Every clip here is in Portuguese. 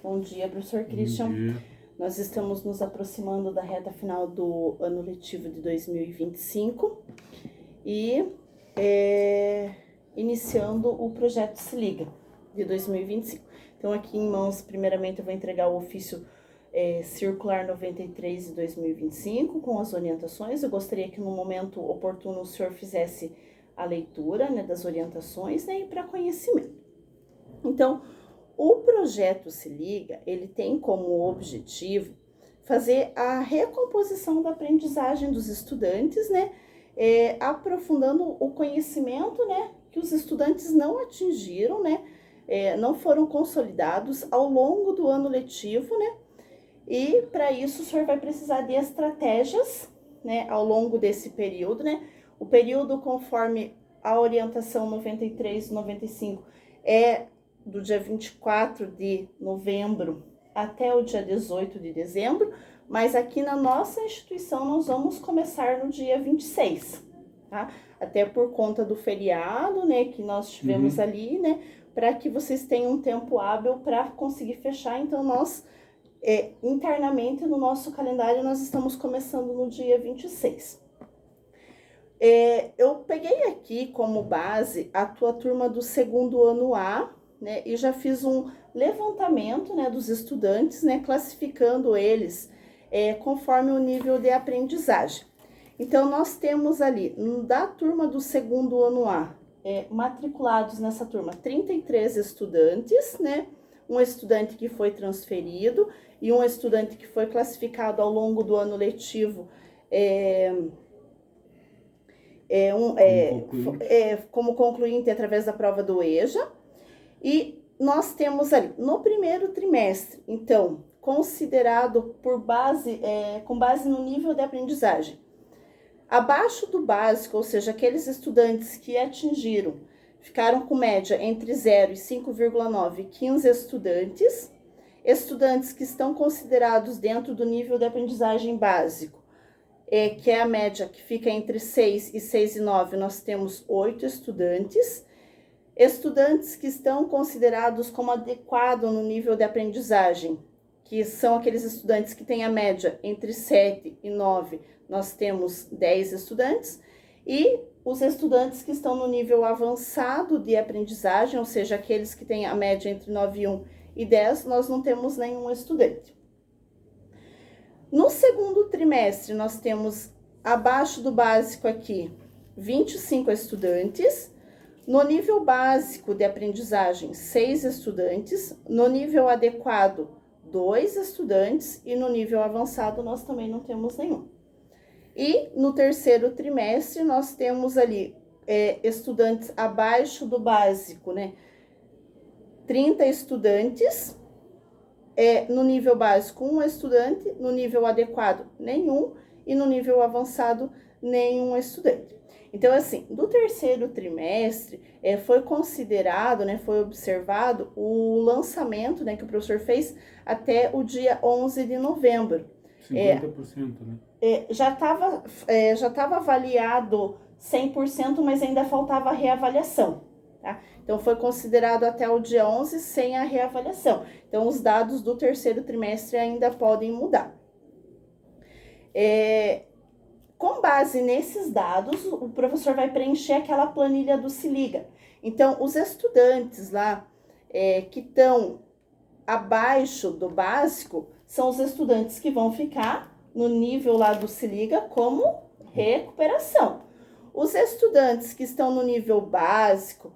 Bom dia, professor Christian. Bom dia. Nós estamos nos aproximando da reta final do ano letivo de 2025 e iniciando o projeto Se Liga de 2025. Então, aqui em mãos, primeiramente, eu vou entregar o ofício circular 93 de 2025 com as orientações. Eu gostaria que no momento oportuno o senhor fizesse a leitura, né, das orientações, né, e para conhecimento. Então, o projeto Se Liga, ele tem como objetivo fazer a recomposição da aprendizagem dos estudantes, né, aprofundando o conhecimento, né, que os estudantes não atingiram, né, não foram consolidados ao longo do ano letivo, né, e para isso o senhor vai precisar de estratégias, né, ao longo desse período, né, o período conforme a orientação 93 e 95 é do dia 24 de novembro até o dia 18 de dezembro, mas aqui na nossa instituição nós vamos começar no dia 26, tá? Até por conta do feriado, né, que nós tivemos ali, né, para que vocês tenham um tempo hábil para conseguir fechar. Então nós, internamente no nosso calendário, nós estamos começando no dia 26. Eu peguei aqui como base a tua turma do segundo ano A, né, e já fiz um levantamento, né, dos estudantes, né, classificando eles conforme o nível de aprendizagem. Então, nós temos ali, da turma do segundo ano A, matriculados nessa turma, 33 estudantes, né, um estudante que foi transferido e um estudante que foi classificado ao longo do ano letivo como concluinte através da prova do EJA. E nós temos ali, no primeiro trimestre, então, considerado por base, com base no nível de aprendizagem, abaixo do básico, ou seja, aqueles estudantes que atingiram, ficaram com média entre 0 e 5,9, 15 estudantes. Estudantes que estão considerados dentro do nível de aprendizagem básico, que é a média que fica entre 6 e 6,9, nós temos 8 estudantes. Estudantes que estão considerados como adequado no nível de aprendizagem, que são aqueles estudantes que têm a média entre 7 e 9, nós temos 10 estudantes. E os estudantes que estão no nível avançado de aprendizagem, ou seja, aqueles que têm a média entre 9,1 e 10, nós não temos nenhum estudante. No segundo trimestre, nós temos abaixo do básico aqui 25 estudantes. No nível básico de aprendizagem, 6 estudantes. No nível adequado, 2 estudantes. E no nível avançado, nós também não temos nenhum. E no terceiro trimestre, nós temos ali estudantes abaixo do básico, né? 30 estudantes. No nível básico, 1 estudante. No nível adequado, nenhum. E no nível avançado, nenhum estudante. Então, assim, do terceiro trimestre, foi considerado, né, foi observado o lançamento, né, que o professor fez até o dia 11 de novembro. 50%, né? Já estava avaliado 100%, mas ainda faltava a reavaliação, tá? Então, foi considerado até o dia 11 sem a reavaliação. Então, os dados do terceiro trimestre ainda podem mudar. Com base nesses dados, o professor vai preencher aquela planilha do Se Liga. Então, os estudantes lá que estão abaixo do básico são os estudantes que vão ficar no nível lá do Se Liga como recuperação. Os estudantes que estão no nível básico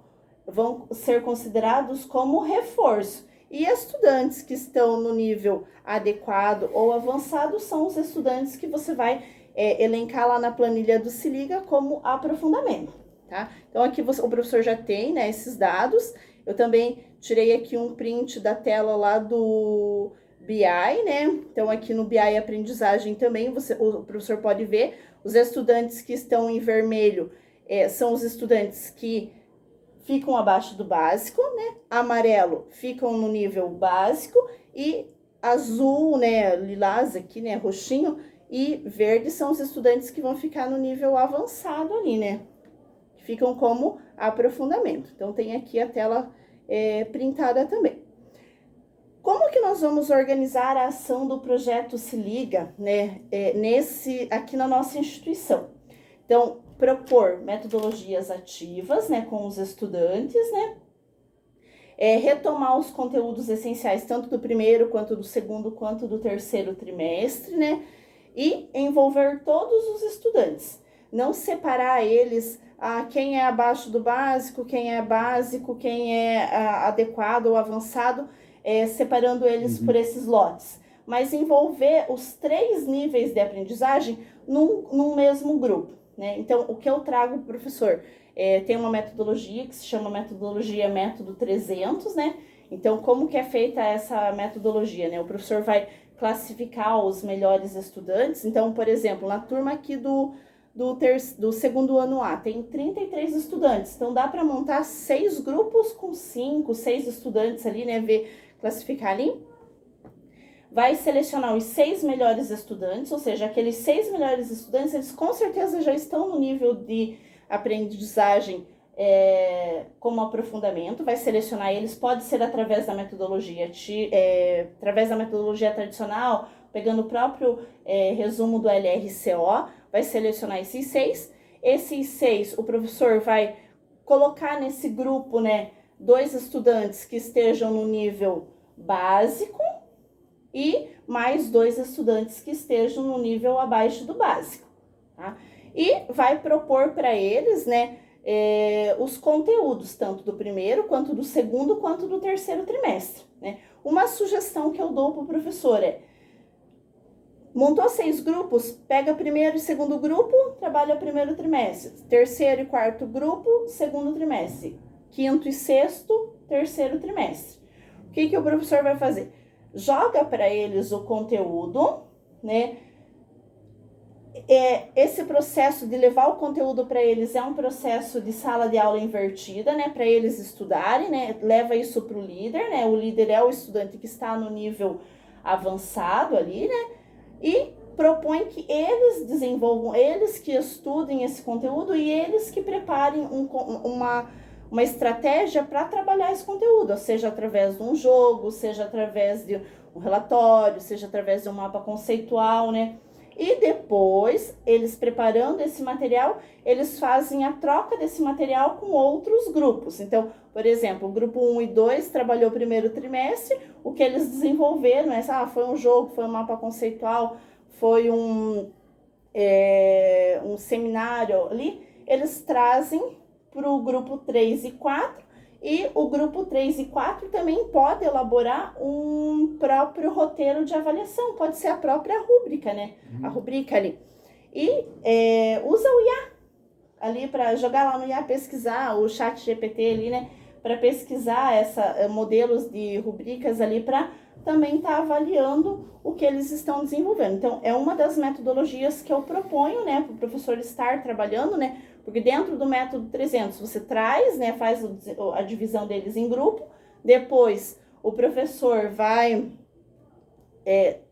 vão ser considerados como reforço. E estudantes que estão no nível adequado ou avançado são os estudantes que você vai elencar lá na planilha do Se Liga como aprofundamento, tá? Então, aqui o professor já tem, né, esses dados. Eu também tirei aqui um print da tela lá do BI, né? Então, aqui no BI Aprendizagem também, o professor pode ver. Os estudantes que estão em vermelho são os estudantes que ficam abaixo do básico, né? Amarelo ficam no nível básico e azul, né, lilás aqui, né, roxinho, e verde são os estudantes que vão ficar no nível avançado ali, né? Ficam como aprofundamento. Então, tem aqui a tela printada também. Como que nós nós vamos organizar a ação do projeto Se Liga, né, aqui na nossa instituição? Então, propor metodologias ativas, né, com os estudantes, né, retomar os conteúdos essenciais, tanto do primeiro, quanto do segundo, quanto do terceiro trimestre, né, e envolver todos os estudantes. Não separar eles, quem é abaixo do básico, quem é básico, quem é adequado ou avançado, separando eles por esses lotes. Mas envolver os 3 níveis de aprendizagem num mesmo grupo, né? Então, o que eu trago para o professor? Tem uma metodologia que se chama metodologia Método 300, né? Então, como que é feita essa metodologia, né? O professor vai classificar os melhores estudantes. Então, por exemplo, na turma aqui do segundo ano A, tem 33 estudantes. Então, dá para montar 6 grupos com 5, 6 estudantes ali, né? Classificar ali. Vai selecionar os 6 melhores estudantes, ou seja, aqueles 6 melhores estudantes, eles com certeza já estão no nível de aprendizagem como aprofundamento. Vai selecionar eles, pode ser através da metodologia tradicional, pegando o próprio resumo do LRCO, vai selecionar esses 6. Esses 6, o professor vai colocar nesse grupo, né, 2 estudantes que estejam no nível básico e mais 2 estudantes que estejam no nível abaixo do básico, tá? E vai propor para eles, né, os conteúdos, tanto do primeiro, quanto do segundo, quanto do terceiro trimestre, né? Uma sugestão que eu dou para o professor montou 6 grupos, pega primeiro e segundo grupo, trabalha primeiro trimestre, terceiro e quarto grupo, segundo trimestre, quinto e sexto, terceiro trimestre. O que o professor vai fazer? Joga para eles o conteúdo, né? Esse processo de levar o conteúdo para eles é um processo de sala de aula invertida, né? Para eles estudarem, né? Leva isso para o líder, né? O líder é o estudante que está no nível avançado ali, né? E propõe que eles desenvolvam, eles que estudem esse conteúdo e eles que preparem uma estratégia para trabalhar esse conteúdo, seja através de um jogo, seja através de um relatório, seja através de um mapa conceitual, né? E depois, eles preparando esse material, eles fazem a troca desse material com outros grupos. Então, por exemplo, o grupo 1 e 2 trabalhou o primeiro trimestre, o que eles desenvolveram, foi um jogo, foi um mapa conceitual, foi um seminário ali, eles trazem para o grupo 3 e 4, e o grupo 3 e 4 também pode elaborar um próprio roteiro de avaliação, pode ser a própria rúbrica, né? A rubrica ali. E usa o IA ali para jogar lá no IA, pesquisar o chat GPT ali, né? Para pesquisar modelos de rubricas ali para também estar avaliando o que eles estão desenvolvendo. Então, é uma das metodologias que eu proponho, né, para o professor estar trabalhando, né, porque dentro do método 300 você traz, né, faz a divisão deles em grupo, depois o professor vai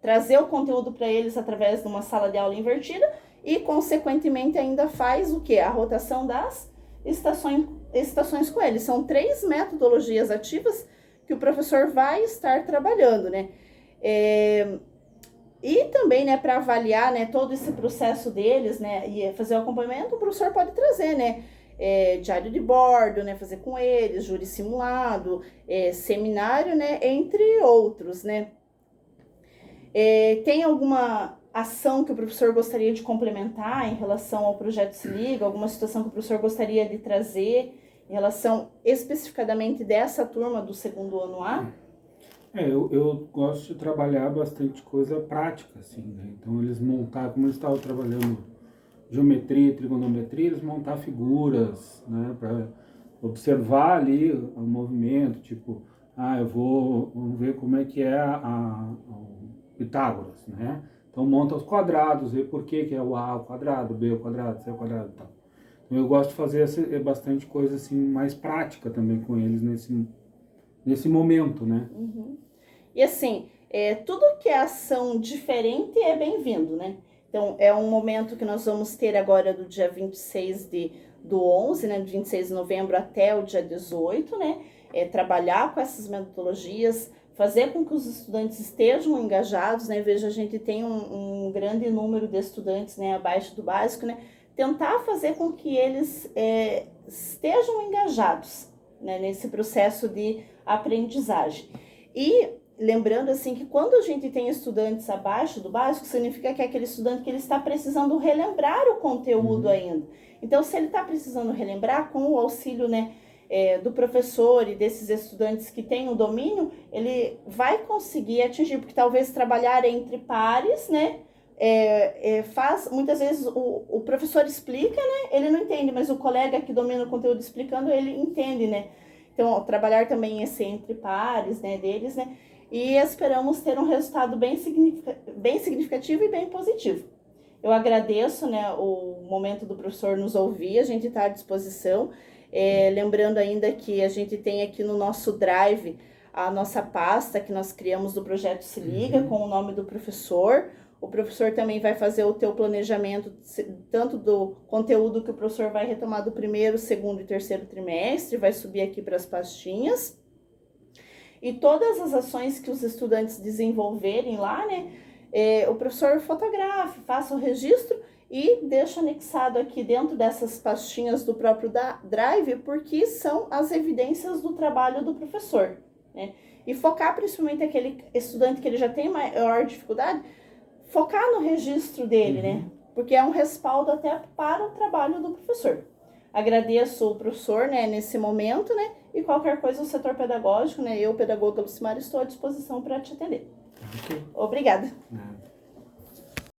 trazer o conteúdo para eles através de uma sala de aula invertida e, consequentemente, ainda faz o quê? A rotação das estações com eles. São 3 metodologias ativas que o professor vai estar trabalhando, né? E também, né, para avaliar, né, todo esse processo deles, né, e fazer o acompanhamento, o professor pode trazer, né, diário de bordo, né, fazer com eles, júri simulado, seminário, né, entre outros, né. Tem alguma ação que o professor gostaria de complementar em relação ao projeto Se Liga, alguma situação que o professor gostaria de trazer em relação especificadamente dessa turma do segundo ano A? Eu gosto de trabalhar bastante coisa prática, assim, né? Então eles como eles estavam trabalhando geometria, trigonometria, eles montar figuras, né, para observar ali o movimento, tipo, vamos ver como é que é o Pitágoras, né? Então monta os quadrados, vê por que é o A ao quadrado, B ao quadrado, C ao quadrado e tal. Então eu gosto de fazer bastante coisa assim mais prática também com eles nesse momento, né? Uhum. E assim, tudo que é ação diferente é bem-vindo, né? Então, é um momento que nós vamos ter agora do dia 26 do 11, né? De 26 de novembro até o dia 18, né? Trabalhar com essas metodologias, fazer com que os estudantes estejam engajados, né? Veja, a gente tem um grande número de estudantes, né, abaixo do básico, né? Tentar fazer com que eles estejam engajados, né, nesse processo de aprendizagem. E lembrando assim que quando a gente tem estudantes abaixo do básico, significa que é aquele estudante que ele está precisando relembrar o conteúdo ainda. Então, se ele está precisando relembrar, com o auxílio, né, do professor e desses estudantes que têm o domínio, ele vai conseguir atingir, porque talvez trabalhar entre pares, né, faz, muitas vezes o professor explica, né, ele não entende, mas o colega que domina o conteúdo explicando, ele entende, né. Então, trabalhar também esse entre pares, né, deles, né, e esperamos ter um resultado bem significativo e bem positivo. Eu agradeço, né, o momento do professor nos ouvir, a gente está à disposição. Lembrando ainda que a gente tem aqui no nosso Drive a nossa pasta que nós criamos do Projeto Se Liga, com o nome do professor. O professor também vai fazer o teu planejamento, tanto do conteúdo que o professor vai retomar do primeiro, segundo e terceiro trimestre, vai subir aqui para as pastinhas. E todas as ações que os estudantes desenvolverem lá, né, o professor fotografe, faça o registro e deixa anexado aqui dentro dessas pastinhas do próprio Drive, porque são as evidências do trabalho do professor, né? E focar principalmente aquele estudante que ele já tem maior dificuldade, focar no registro dele, né? Porque é um respaldo até para o trabalho do professor. Agradeço o professor, né, nesse momento, né? E qualquer coisa, o setor pedagógico, né? Eu, pedagoga Lucimara, estou à disposição para te atender. Okay. Obrigada. Nada.